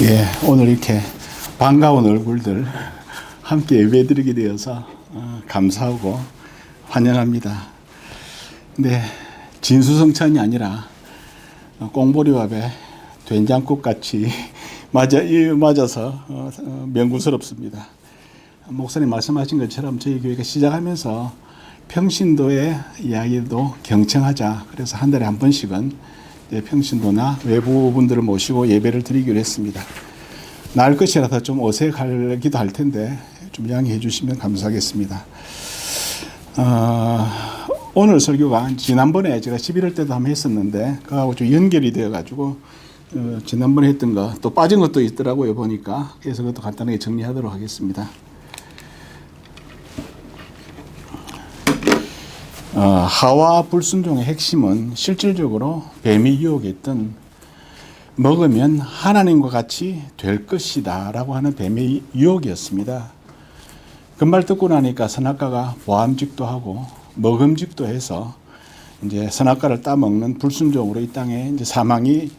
예, 오늘 이렇게 반가운 얼굴들 함께 예배드리게 되어서 감사하고 환영합니다. 근데 진수성찬이 아니라 꽁보리밥에 된장국 같이 맞아서 명구스럽습니다. 목사님 말씀하신 것처럼 저희 교회가 시작하면서 평신도의 이야기도 경청하자. 그래서 한 달에 한 번씩은 평신도나 외부 분들을 모시고 예배를 드리기로 했습니다. 나을 것이라서 좀 어색하기도 할 텐데 좀 양해해 주시면 감사하겠습니다. 오늘 설교가 지난번에 제가 11월 때도 한번 했었는데 그거하고 좀 연결이 되어가지고 지난번에 했던 거 또 빠진 것도 있더라고요 보니까. 그래서 그것도 간단하게 정리하도록 하겠습니다. 하와 불순종의 핵심은 실질적으로 뱀이 유혹했던 먹으면 하나님과 같이 될 것이다 라고 하는 뱀의 유혹이었습니다. 그 말 듣고 나니까 선악과가 보암직도 하고 먹음직도 해서 이제 선악과를 따먹는 불순종으로 이 땅에 이제 사망이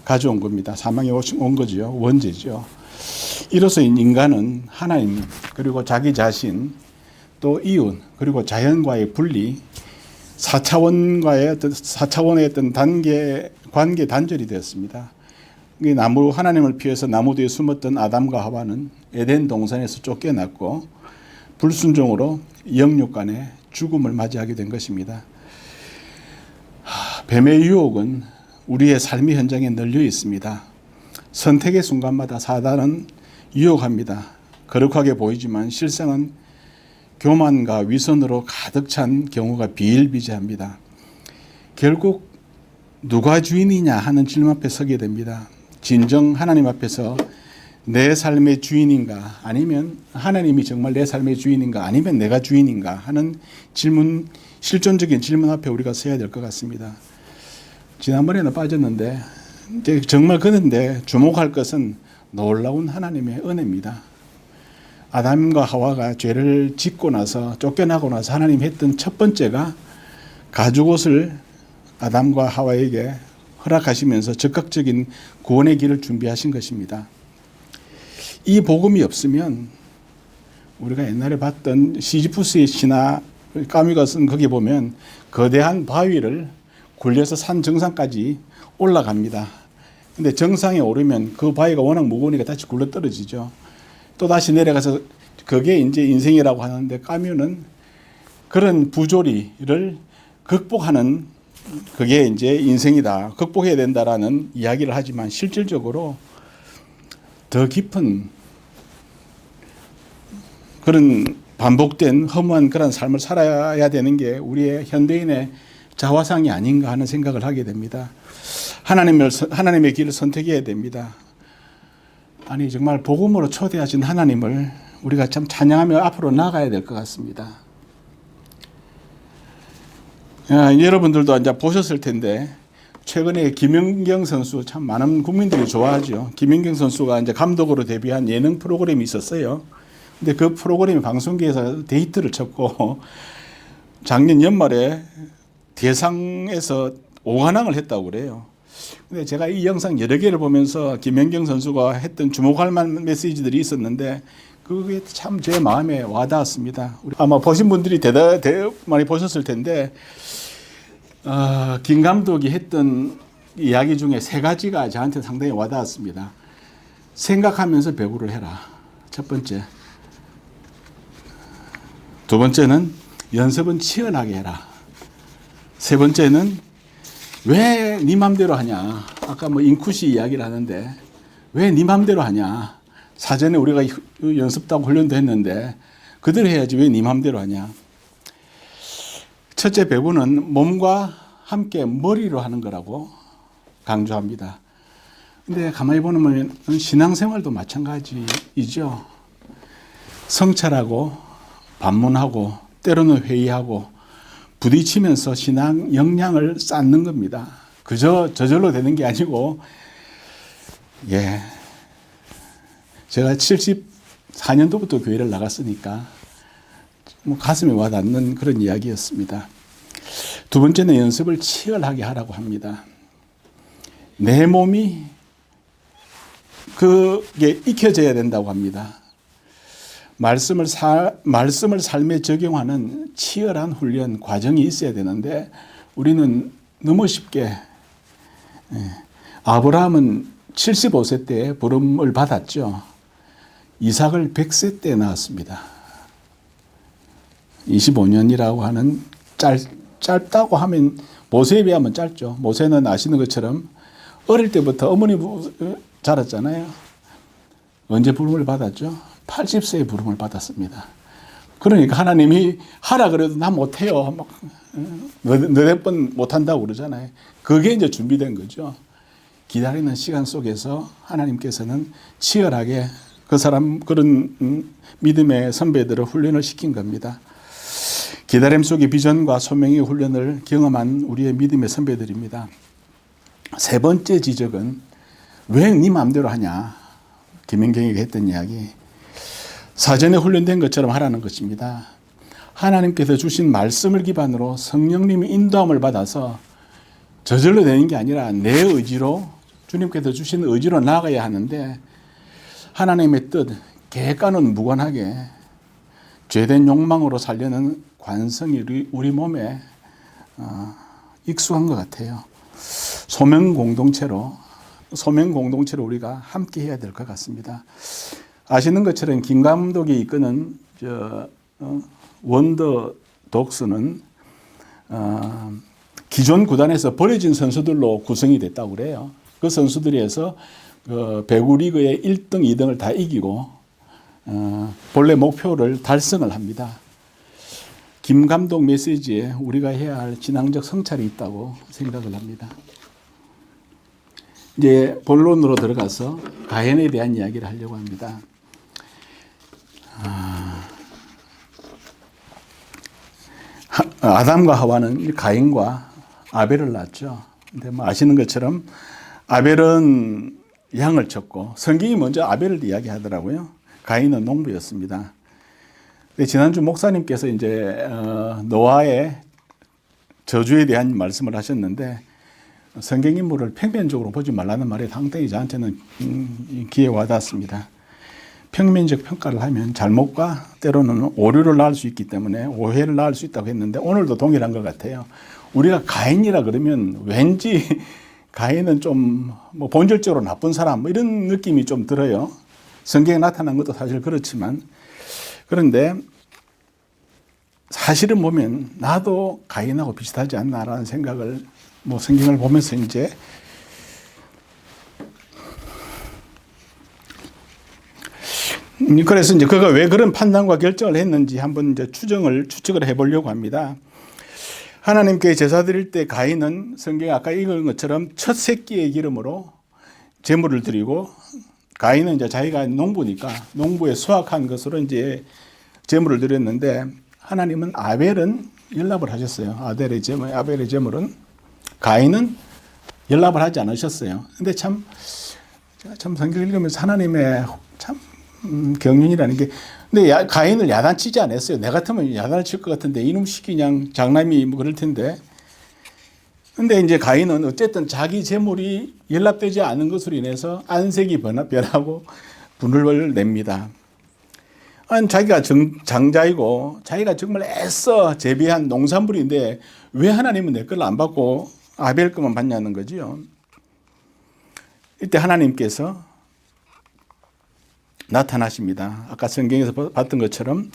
가져온 겁니다. 사망이 온 거죠. 원죄죠. 이로써 인간은 하나님 그리고 자기 자신 또 이웃 그리고 자연과의 분리 4차원의 어떤 관계 단절이 되었습니다. 하나님을 피해서 나무 뒤에 숨었던 아담과 하와는 에덴 동산에서 쫓겨났고 불순종으로 영육 간의 죽음을 맞이하게 된 것입니다. 뱀의 유혹은 우리의 삶의 현장에 널려 있습니다. 선택의 순간마다 사단은 유혹합니다. 거룩하게 보이지만 실상은 교만과 위선으로 가득 찬 경우가 비일비재합니다. 결국 누가 주인이냐 하는 질문 앞에 서게 됩니다. 진정 하나님 앞에서 내 삶의 주인인가 아니면 하나님이 정말 내 삶의 주인인가 아니면 내가 주인인가 하는 질문, 실존적인 질문 앞에 우리가 서야 될 것 같습니다. 지난번에는 빠졌는데 이제 정말 그런데 주목할 것은 놀라운 하나님의 은혜입니다. 아담과 하와가 죄를 짓고 나서 쫓겨나고 나서 하나님 했던 첫 번째가 가죽옷을 아담과 하와에게 허락하시면서 적극적인 구원의 길을 준비하신 것입니다. 이 복음이 없으면 우리가 옛날에 봤던 시지푸스의 신화 까미가 쓴 거기 보면 거대한 바위를 굴려서 산 정상까지 올라갑니다. 근데 정상에 오르면 그 바위가 워낙 무거우니까 다시 굴러 떨어지죠. 또 다시 내려가서 그게 이제 인생이라고 하는데 까뮤는 그런 부조리를 극복하는 그게 이제 인생이다. 극복해야 된다라는 이야기를 하지만 실질적으로 더 깊은 그런 반복된 허무한 그런 삶을 살아야 되는 게 우리의 현대인의 자화상이 아닌가 하는 생각을 하게 됩니다. 하나님의 길을 선택해야 됩니다. 아니 정말 복음으로 초대하신 하나님을 우리가 참 찬양하며 앞으로 나가야 될 것 같습니다. 여러분들도 이제 보셨을 텐데 최근에 김연경 선수 참 많은 국민들이 좋아하죠. 김연경 선수가 이제 감독으로 데뷔한 예능 프로그램이 있었어요. 근데 그 프로그램이 방송계에서 데이트를 쳤고 작년 연말에 대상에서 5관왕을 했다고 그래요. 근데 제가 이 영상 여러 개를 보면서 김연경 선수가 했던 주목할 만한 메시지들이 있었는데 그게 참 제 마음에 와닿았습니다. 아마 보신 분들이 많이 보셨을 텐데 김 감독이 했던 이야기 중에 3가지가 저한테 상당히 와닿았습니다. 생각하면서 배구를 해라. 첫 번째. 두 번째는 연습은 치열하게 해라. 세 번째는 왜 네 맘대로 하냐. 아까 인쿠시 이야기를 하는데 왜 네 맘대로 하냐. 사전에 우리가 연습도 훈련도 했는데 그대로 해야지 왜 네 맘대로 하냐. 첫째 배구는 몸과 함께 머리로 하는 거라고 강조합니다. 근데 가만히 보면 신앙생활도 마찬가지이죠. 성찰하고 반문하고 때로는 회의하고 부딪히면서 신앙 역량을 쌓는 겁니다. 그저 저절로 되는 게 아니고 제가 74년도부터 교회를 나갔으니까 가슴에 와닿는 그런 이야기였습니다. 두 번째는 연습을 치열하게 하라고 합니다. 내 몸이 그게 익혀져야 된다고 합니다. 말씀을 삶에 적용하는 치열한 훈련 과정이 있어야 되는데 우리는 너무 쉽게 아브라함은 75세 때 부름을 받았죠. 이삭을 100세 때 낳았습니다. 25년이라고 하는 짧다고 하면 모세에 비하면 짧죠. 모세는 아시는 것처럼 어릴 때부터 어머니 자랐잖아요. 언제 부름을 받았죠? 80세에 부름을 받았습니다. 그러니까 하나님이 하라 그래도 나 못해요. 너네 번 못한다고 그러잖아요. 그게 이제 준비된 거죠. 기다리는 시간 속에서 하나님께서는 치열하게 그런 믿음의 선배들을 훈련을 시킨 겁니다. 기다림 속의 비전과 소명의 훈련을 경험한 우리의 믿음의 선배들입니다. 세 번째 지적은 왜 네 마음대로 하냐? 김연경이가 했던 이야기. 사전에 훈련된 것처럼 하라는 것입니다. 하나님께서 주신 말씀을 기반으로 성령님의 인도함을 받아서 저절로 되는 게 아니라 내 의지로 주님께서 주신 의지로 나아가야 하는데 하나님의 뜻, 계획과는 무관하게 죄된 욕망으로 살려는 관성이 우리 몸에 익숙한 것 같아요. 소명 공동체로 우리가 함께 해야 될 것 같습니다. 아시는 것처럼 김 감독이 이끄는 원더 독스는 기존 구단에서 버려진 선수들로 구성이 됐다고 그래요. 그 선수들에서 배구 리그의 1등, 2등을 다 이기고 본래 목표를 달성을 합니다. 김 감독 메시지에 우리가 해야 할 진앙적 성찰이 있다고 생각을 합니다. 이제 본론으로 들어가서 가인에 대한 이야기를 하려고 합니다. 아담과 하와는 가인과 아벨을 낳았죠. 근데 뭐 아시는 것처럼 아벨은 양을 쳤고 성경이 먼저 아벨을 이야기하더라고요. 가인은 농부였습니다. 지난주 목사님께서 이제 노아의 저주에 대한 말씀을 하셨는데 성경 인물을 평면적으로 보지 말라는 말에 상당히 저한테는 귀에 와닿았습니다. 평면적 평가를 하면 잘못과 때로는 오류를 낳을 수 있기 때문에 오해를 낳을 수 있다고 했는데 오늘도 동일한 것 같아요. 우리가 가인이라 그러면 왠지 가인은 좀 뭐 본질적으로 나쁜 사람 뭐 이런 느낌이 좀 들어요. 성경에 나타난 것도 사실 그렇지만 그런데 사실은 보면 나도 가인하고 비슷하지 않나라는 생각을 뭐 성경을 보면서 이제 그래서 이제 그가 왜 그런 판단과 결정을 했는지 한번 이제 추측을 해보려고 합니다. 하나님께 제사 드릴 때 가인은 성경에 아까 읽은 것처럼 첫 새끼의 기름으로 제물을 드리고 가인은 이제 자기가 농부니까 농부에 수확한 것으로 이제 제물을 드렸는데 하나님은 아벨은 연락을 하셨어요. 아벨의 제물은 가인은 연락을 하지 않으셨어요. 근데 참 성경 읽으면서 하나님의 참 경륜이라는 게 근데 가인을 야단치지 않았어요. 내 같으면 야단을 칠 것 같은데 이놈 시키 그냥 장남이 뭐 그럴 텐데. 근데 이제 가인은 어쨌든 자기 재물이 연락되지 않은 것으로 인해서 안색이 변하고 분을 냅니다. 자기가 장자이고 자기가 정말 애써 재배한 농산물인데 왜 하나님은 내 걸 안 받고 아벨 것만 받냐는 거지요. 이때 하나님께서 나타나십니다. 아까 성경에서 봤던 것처럼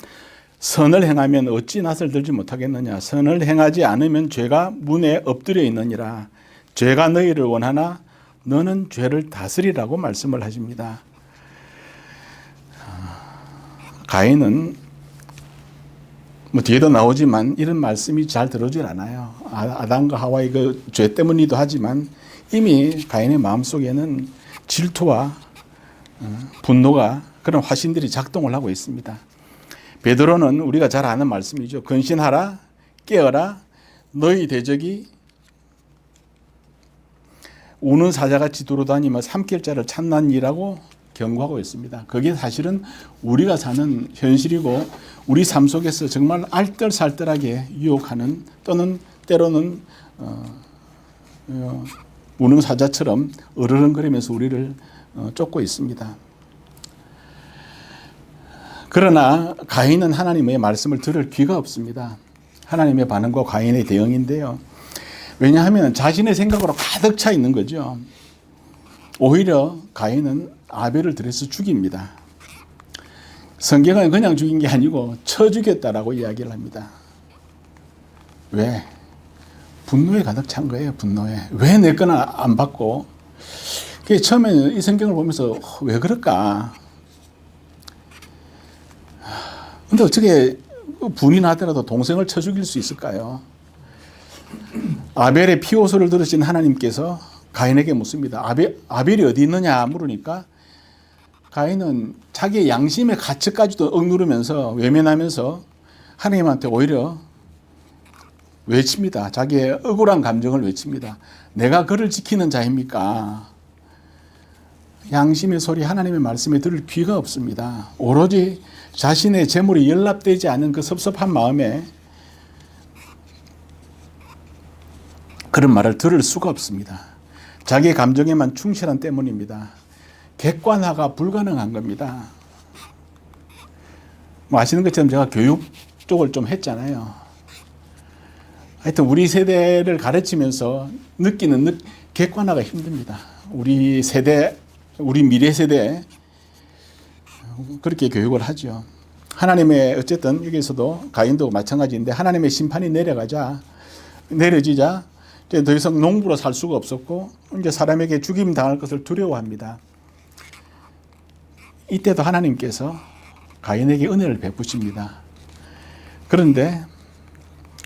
선을 행하면 어찌 낯을 들지 못하겠느냐. 선을 행하지 않으면 죄가 문에 엎드려 있느니라. 죄가 너희를 원하나 너는 죄를 다스리라고 말씀을 하십니다. 가인은 뭐 뒤에도 나오지만 이런 말씀이 잘 들어오질 않아요. 아담과 하와의 그 죄 때문이기도 하지만 이미 가인의 마음속에는 질투와 분노가 그런 화신들이 작동을 하고 있습니다. 베드로는 우리가 잘 아는 말씀이죠. 근신하라, 깨어라, 너희 대적이 우는 사자같이 두루다니며 삼킬 자를 찾나니라고 경고하고 있습니다. 그게 사실은 우리가 사는 현실이고 우리 삶 속에서 정말 알뜰살뜰하게 유혹하는 또는 때로는 우는 사자처럼 으르렁거리면서 우리를 쫓고 있습니다. 그러나 가인은 하나님의 말씀을 들을 귀가 없습니다. 하나님의 반응과 가인의 대응인데요. 왜냐하면 자신의 생각으로 가득 차 있는 거죠. 오히려 가인은 아벨을 들여서 죽입니다. 성경은 그냥 죽인 게 아니고 쳐 죽였다라고 이야기를 합니다. 왜? 분노에 가득 찬 거예요. 분노에. 왜 내 거는 안 받고? 처음에는 이 성경을 보면서 왜 그럴까? 근데 어떻게 분이 나더라도 동생을 쳐 죽일 수 있을까요? 아벨의 피호소를 들으신 하나님께서 가인에게 묻습니다. 아벨이 어디 있느냐 물으니까 가인은 자기의 양심의 가치까지도 억누르면서 외면하면서 하나님한테 오히려 외칩니다. 자기의 억울한 감정을 외칩니다. 내가 그를 지키는 자입니까? 양심의 소리, 하나님의 말씀에 들을 귀가 없습니다. 오로지 자신의 재물이 연락되지 않은 그 섭섭한 마음에 그런 말을 들을 수가 없습니다. 자기의 감정에만 충실한 때문입니다. 객관화가 불가능한 겁니다. 아시는 것처럼 제가 교육 쪽을 좀 했잖아요. 하여튼 우리 세대를 가르치면서 느끼는 객관화가 힘듭니다. 우리 세대, 우리 미래 세대 그렇게 교육을 하죠. 하나님의 어쨌든 여기서도 가인도 마찬가지인데 하나님의 심판이 내려지자 이제 더 이상 농부로 살 수가 없었고 이제 사람에게 죽임 당할 것을 두려워합니다. 이때도 하나님께서 가인에게 은혜를 베푸십니다. 그런데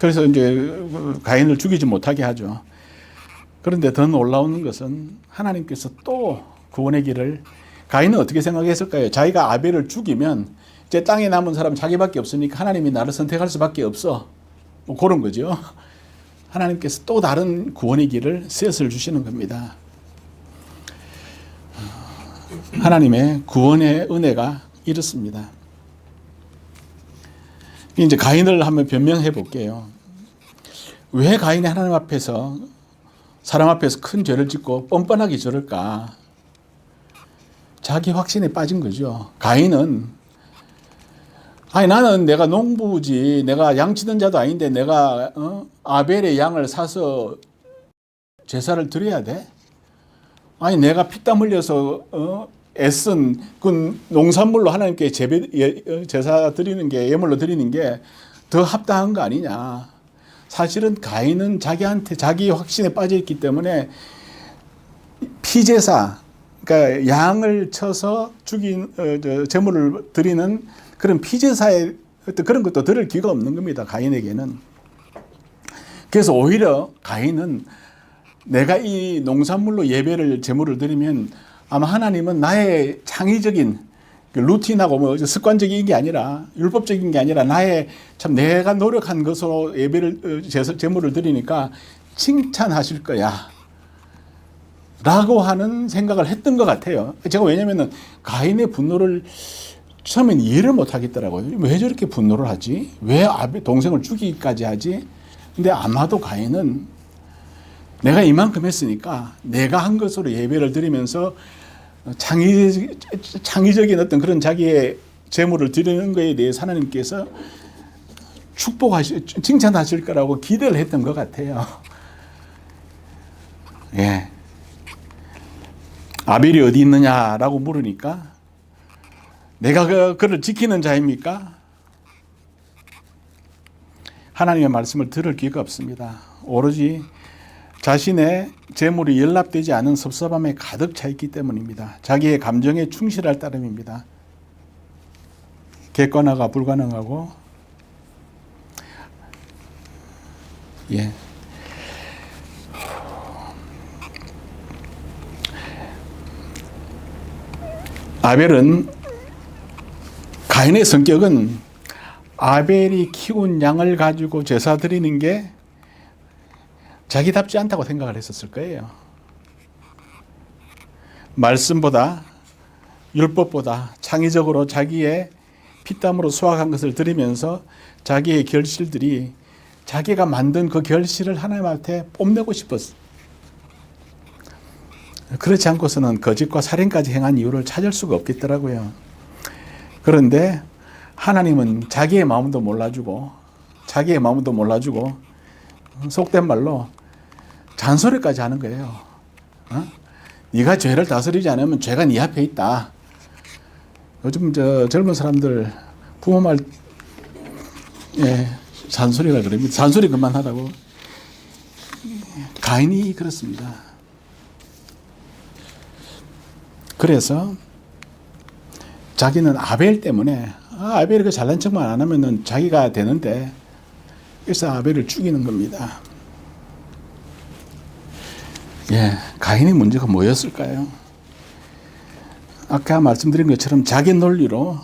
그래서 이제 가인을 죽이지 못하게 하죠. 그런데 더 놀라운 것은 하나님께서 또 구원의 길을 가인은 어떻게 생각했을까요? 자기가 아벨을 죽이면 이제 땅에 남은 사람 자기밖에 없으니까 하나님이 나를 선택할 수밖에 없어. 뭐 그런 거죠. 하나님께서 또 다른 구원의 길을 셋을 주시는 겁니다. 하나님의 구원의 은혜가 이렇습니다. 이제 가인을 한번 변명해 볼게요. 왜 가인이 하나님 앞에서 사람 앞에서 큰 죄를 짓고 뻔뻔하게 저럴까? 자기 확신에 빠진 거죠. 가인은 나는 내가 농부지, 내가 양치던 자도 아닌데 내가 아벨의 양을 사서 제사를 드려야 돼? 내가 피땀 흘려서 애쓴 그 농산물로 하나님께 제사 드리는 게, 예물로 드리는 게 더 합당한 거 아니냐. 사실은 가인은 자기 확신에 빠져 있기 때문에 피제사, 그러니까 양을 쳐서 죽인 제물을 드리는 그런 피제사의 어떤 그런 것도 들을 기가 없는 겁니다. 가인에게는. 그래서 오히려 가인은 내가 이 농산물로 예배를 제물을 드리면 아마 하나님은 나의 창의적인 루틴하고 뭐 습관적인 게 아니라 율법적인 게 아니라 나의 참 내가 노력한 것으로 예배를 제물을 드리니까 칭찬하실 거야 라고 하는 생각을 했던 것 같아요. 제가 왜냐면은 가인의 분노를 처음엔 이해를 못 하겠더라고요. 왜 저렇게 분노를 하지? 왜 동생을 죽이기까지 하지? 근데 아마도 가인은 내가 이만큼 했으니까 내가 한 것으로 예배를 드리면서 창의적인 어떤 그런 자기의 재물을 드리는 것에 대해서 하나님께서 칭찬하실 거라고 기대를 했던 것 같아요. 예. 아벨이 어디 있느냐라고 물으니까 내가 그를 지키는 자입니까? 하나님의 말씀을 들을 기회가 없습니다. 오로지 자신의 재물이 연락되지 않은 섭섭함에 가득 차 있기 때문입니다. 자기의 감정에 충실할 따름입니다. 객관화가 불가능하고, 예. 아벨은 가인의 성격은 아벨이 키운 양을 가지고 제사 드리는 게 자기답지 않다고 생각을 했었을 거예요. 말씀보다 율법보다 창의적으로 자기의 피땀으로 수확한 것을 드리면서 자기의 결실들이 자기가 만든 그 결실을 하나님한테 뽐내고 싶었어. 그렇지 않고서는 거짓과 살인까지 행한 이유를 찾을 수가 없겠더라고요. 그런데 하나님은 자기의 마음도 몰라주고 속된 말로 잔소리까지 하는 거예요. 네가 죄를 다스리지 않으면 죄가 네 앞에 있다. 요즘 젊은 사람들 부모 말 잔소리가 그럽니다. 잔소리 그만하라고. 가인이 그렇습니다. 그래서 자기는 아벨 때문에 아벨이 그 잘난 척만 안 하면은 자기가 되는데, 그래서 아벨을 죽이는 겁니다. 가인의 문제가 뭐였을까요? 아까 말씀드린 것처럼 자기 논리로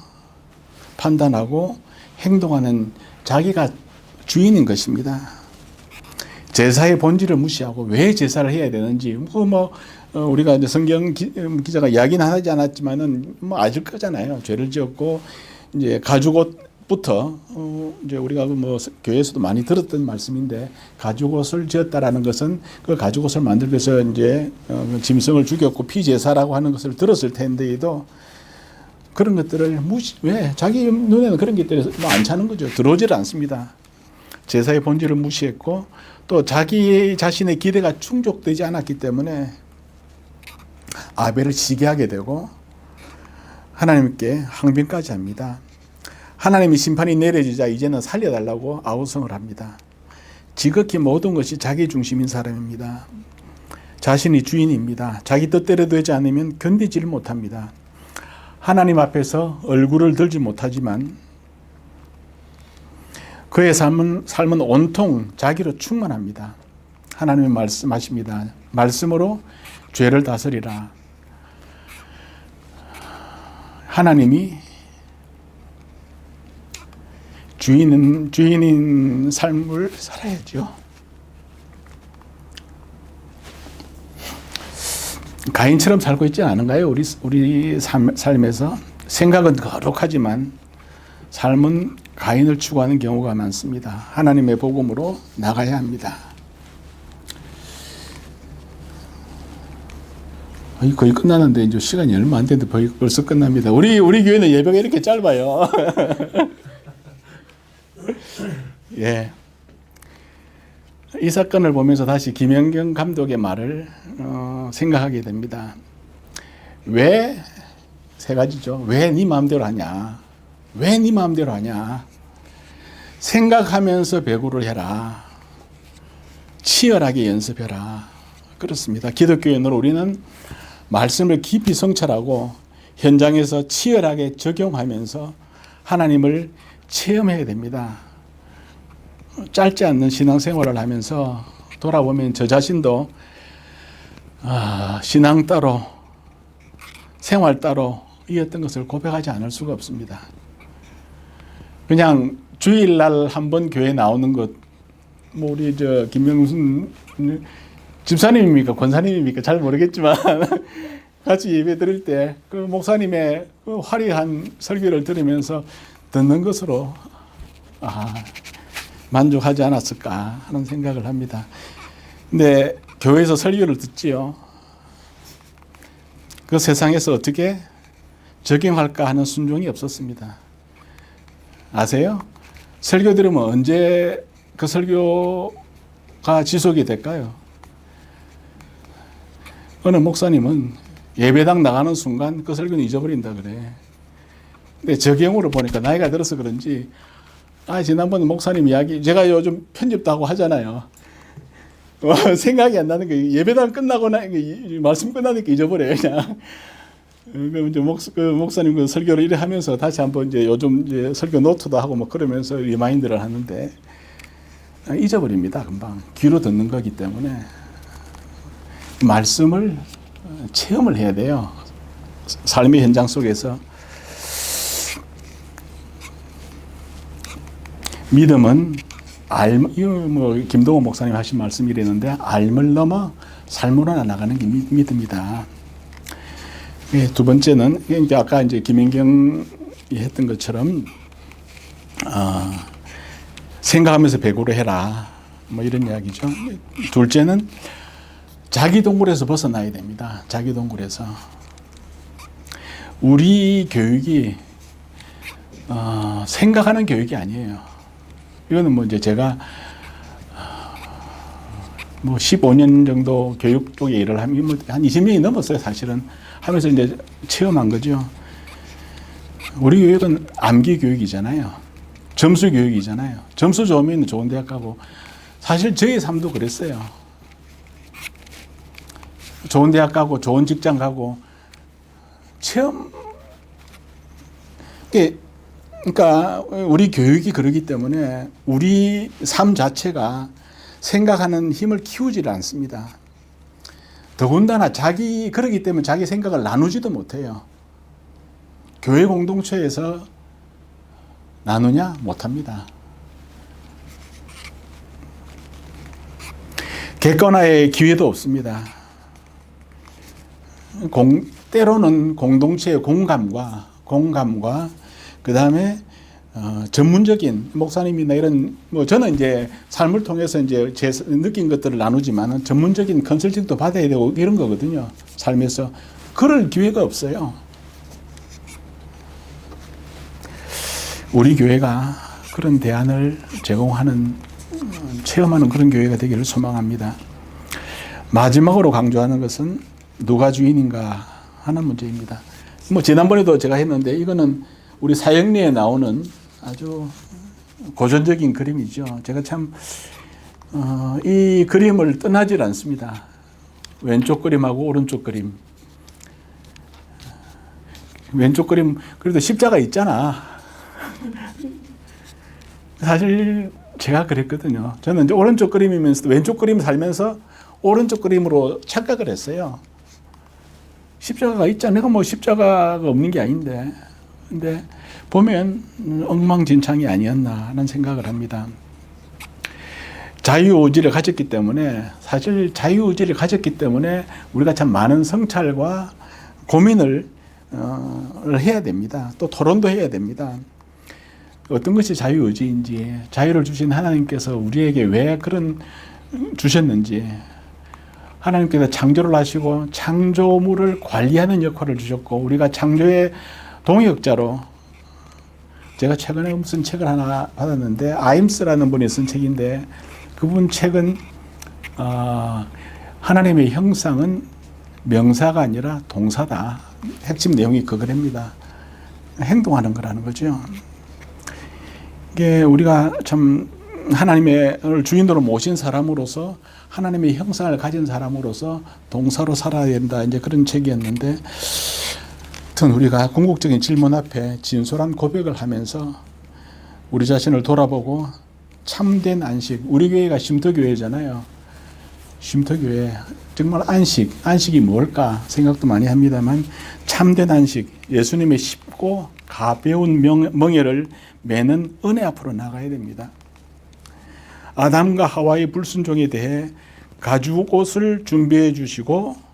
판단하고 행동하는 자기가 주인인 것입니다. 제사의 본질을 무시하고 왜 제사를 해야 되는지, 우리가 이제 성경 기자가 이야기는 하지 않았지만은 아실 거잖아요. 죄를 지었고, 이제 가죽옷부터, 이제 우리가 교회에서도 많이 들었던 말씀인데, 가죽옷을 지었다라는 것은 그 가죽옷을 만들기 위해서 이제 짐승을 죽였고 피제사라고 하는 것을 들었을 텐데도 그런 것들을 왜? 자기 눈에는 그런 것들이 안 차는 거죠. 들어오질 않습니다. 제사의 본질을 무시했고, 또 자기 자신의 기대가 충족되지 않았기 때문에 아벨을 시기하게 되고 하나님께 항변까지 합니다. 하나님이 심판이 내려지자 이제는 살려달라고 아우성을 합니다. 지극히 모든 것이 자기 중심인 사람입니다. 자신이 주인입니다. 자기 뜻대로 되지 않으면 견디지를 못합니다. 하나님 앞에서 얼굴을 들지 못하지만 그의 삶은 온통 자기로 충만합니다. 하나님이 말씀하십니다. 말씀으로 죄를 다스리라. 하나님이 주인인 삶을 살아야죠. 가인처럼 살고 있지 않은가요? 우리 삶에서 생각은 거룩하지만 삶은 가인을 추구하는 경우가 많습니다. 하나님의 복음으로 나가야 합니다. 거의 끝나는데 이제 시간이 얼마 안 됐는데 벌써 끝납니다. 우리 교회는 예배가 이렇게 짧아요. 이 사건을 보면서 다시 김연경 감독의 말을 생각하게 됩니다. 왜? 세 가지죠. 왜 네 마음대로 하냐? 왜 네 마음대로 하냐? 생각하면서 배구를 해라. 치열하게 연습해라. 그렇습니다. 기독교인으로 우리는 말씀을 깊이 성찰하고 현장에서 치열하게 적용하면서 하나님을 체험해야 됩니다. 짧지 않는 신앙생활을 하면서 돌아보면 저 자신도 신앙 따로 생활 따로 이었던 것을 고백하지 않을 수가 없습니다. 그냥 주일날 한 번 교회 나오는 것, 우리 김명순 집사님입니까 권사님입니까 잘 모르겠지만 같이 예배 드릴 때 그 목사님의 그 화려한 설교를 들으면서 듣는 것으로 만족하지 않았을까 하는 생각을 합니다. 근데 교회에서 설교를 듣지요. 그 세상에서 어떻게 적용할까 하는 순종이 없었습니다. 아세요? 설교 들으면 언제 그 설교가 지속이 될까요? 어느 목사님은 예배당 나가는 순간 그 설교는 잊어버린다 그래. 근데 적용으로 보니까 나이가 들어서 그런지 지난번에 목사님 이야기 제가 요즘 편집도 하고 하잖아요. 생각이 안 나는 게 예배당 끝나고 말씀 끝나니까 잊어버려요 그냥. 이제 목사님 그 설교를 이래 하면서 다시 한번 이제 요즘 이제 설교 노트도 하고 그러면서 리마인드를 하는데 잊어버립니다 금방. 귀로 듣는 거기 때문에 말씀을 체험을 해야 돼요. 삶의 현장 속에서. 믿음은 김동호 목사님 하신 말씀이랬는데 알물 넘어 삶으로 나가는 게 믿음이다. 두 번째는 이제 아까 이제 김연경이 했던 것처럼 생각하면서 배구를 해라. 이런 이야기죠. 둘째는 자기 동굴에서 벗어나야 됩니다. 자기 동굴에서. 우리 교육이 생각하는 교육이 아니에요. 이거는 뭐 이제 제가 뭐 15년 정도 교육 쪽에 일을 하면 한 20년이 넘었어요. 사실은 하면서 이제 체험한 거죠. 우리 교육은 암기 교육이잖아요. 점수 교육이잖아요. 점수 좋으면 좋은 대학 가고, 사실 저희 삶도 그랬어요. 좋은 대학 가고 좋은 직장 가고 체험. 그러니까 우리 교육이 그러기 때문에 우리 삶 자체가 생각하는 힘을 키우지를 않습니다. 더군다나 그러기 때문에 자기 생각을 나누지도 못해요. 교회 공동체에서 나누냐? 못합니다. 객관화의 기회도 없습니다. 때로는 공동체의 공감과 그 다음에 전문적인 목사님이나 이런 저는 이제 삶을 통해서 이제 제 느낀 것들을 나누지만 전문적인 컨설팅도 받아야 되고 이런 거거든요. 삶에서 그럴 기회가 없어요. 우리 교회가 그런 대안을 제공하는, 체험하는 그런 교회가 되기를 소망합니다. 마지막으로 강조하는 것은 누가 주인인가 하는 문제입니다. 지난번에도 제가 했는데 이거는 우리 사형리에 나오는 아주 고전적인 그림이죠. 제가 참 이 그림을 떠나질 않습니다. 왼쪽 그림하고 오른쪽 그림. 왼쪽 그림 그래도 십자가 있잖아. 사실 제가 그랬거든요. 저는 이제 오른쪽 그림이면서 왼쪽 그림 살면서 오른쪽 그림으로 착각을 했어요. 십자가가 있잖아. 내가 뭐 십자가가 없는 게 아닌데. 근데 보면 엉망진창이 아니었나 하는 생각을 합니다. 자유의지를 가졌기 때문에, 사실 자유의지를 가졌기 때문에 우리가 참 많은 성찰과 고민을 해야 됩니다. 또 토론도 해야 됩니다. 어떤 것이 자유의지인지, 자유를 주신 하나님께서 우리에게 왜 그런 주셨는지, 하나님께서 창조를 하시고 창조물을 관리하는 역할을 주셨고, 우리가 창조의 동역자로, 제가 최근에 무슨 책을 하나 받았는데 아임스라는 분이 쓴 책인데, 그분 책은 하나님의 형상은 명사가 아니라 동사다. 핵심 내용이 그거랍니다. 행동하는 거라는 거죠. 이게 우리가 참 하나님의 주인으로 모신 사람으로서, 하나님의 형상을 가진 사람으로서 동사로 살아야 된다. 이제 그런 책이었는데, 하여튼 우리가 궁극적인 질문 앞에 진솔한 고백을 하면서 우리 자신을 돌아보고 참된 안식, 우리 교회가 쉼터교회잖아요. 쉼터교회, 정말 안식이 뭘까 생각도 많이 합니다만, 참된 안식, 예수님의 쉽고 가벼운 멍에를 매는 은혜 앞으로 나가야 됩니다. 아담과 하와의 불순종에 대해 가죽옷을 준비해 주시고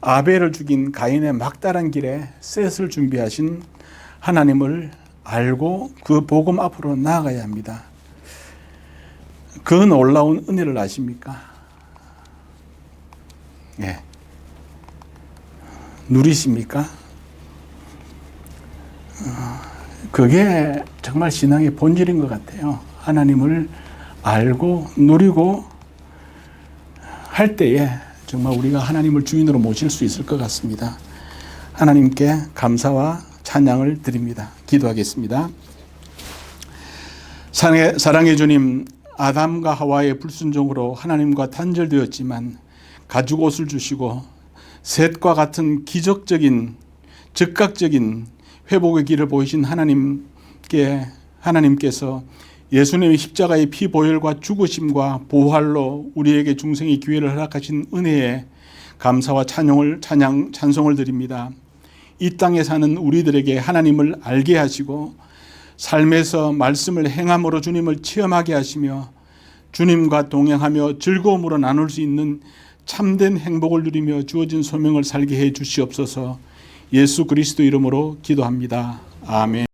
아벨을 죽인 가인의 막다른 길에 셋을 준비하신 하나님을 알고 그 복음 앞으로 나아가야 합니다. 그 놀라운 은혜를 아십니까? 예. 누리십니까? 그게 정말 신앙의 본질인 것 같아요. 하나님을 알고 누리고 할 때에 정말 우리가 하나님을 주인으로 모실 수 있을 것 같습니다. 하나님께 감사와 찬양을 드립니다. 기도하겠습니다. 사랑의 주님, 아담과 하와의 불순종으로 하나님과 단절되었지만 가죽옷을 주시고 셋과 같은 기적적인 즉각적인 회복의 길을 보이신 하나님께서 예수님의 십자가의 피 보혈과 죽으심과 부활로 우리에게 중생의 기회를 허락하신 은혜에 감사와 찬송을 드립니다. 이 땅에 사는 우리들에게 하나님을 알게 하시고 삶에서 말씀을 행함으로 주님을 체험하게 하시며 주님과 동행하며 즐거움으로 나눌 수 있는 참된 행복을 누리며 주어진 소명을 살게 해 주시옵소서. 예수 그리스도 이름으로 기도합니다. 아멘.